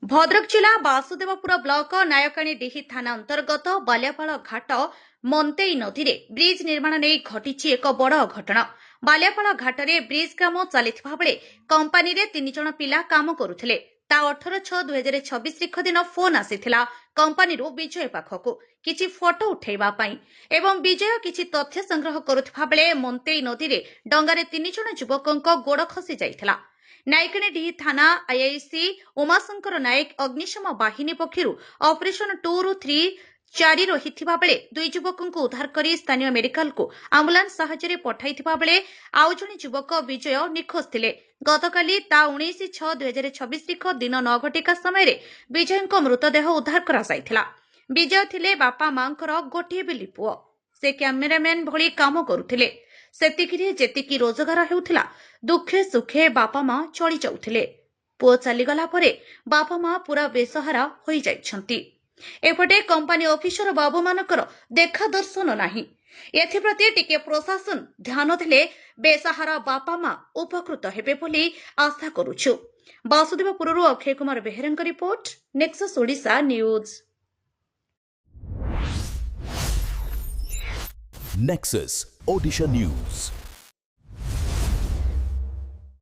भद्रक जिला बासुदेवपुर ब्लॉक नायकाणी डिही थाना अंतर्गत बालियापाल घाट मंतेई नदी रे ब्रिज निर्माण नहीं घटी एक बड़ घटना। बालियापाल घाट रे ब्रिज काम चलता बेले कंपानी रे 3 जण पिला काम करुथिले। ता 18/6/2026 तारिख दिन फोन आसीथिला कंपानी रो विजय पाखकु किछि फोटो उठेबा पई एवं विजय किछि तथ्य संग्रह करुथबा बेले मंतेई नदी रे डंगारे 3 जण युवकक गोड़ खसी जाइथिला। नायकणीडीही थाना आईआईसी उमाशंकर नायक अग्निशम बाहिनी पक्षरु ऑपरेशन 2 रु 3 जारी रहिथिबा बेले दुई युवकଙ୍କୁ उद्धार करी स्थानीय मेडिकल को आम्बुलांस साहाय्य पठाइथिबा बेले आउ जणे युवक विजय निखोज थिले। गतकाली ता 19/6/2026 तारिख दिन 9 घटिका समय विजयଙ୍କ मृतदेह उद्धार करा जाइथिला। विजय थिले बापा मांकर गोटिए बिली पुओ। से कैमरामैन भली काम करुथिले। सेतिकिरे जेतिकी रोजगार हेउथिला दुखे सुखे बापा मां चली जाउथिले। पुओ चलीगला परे बापा मां पूरा बेसहारा होई जाइछंती। एपटे कंपानी ऑफिसर बाबू मानकर देखा दर्शन नाही। एथिप्रति टिके प्रशासन ध्यान देले बेसहारा बापा मां उपकृत हेबे बोली आशा करूछु। बासुदेवपुरରୁ अक्षय कुमार बेहेराଙ୍କ report, Nexus Odisha news. Nexus Odisha News।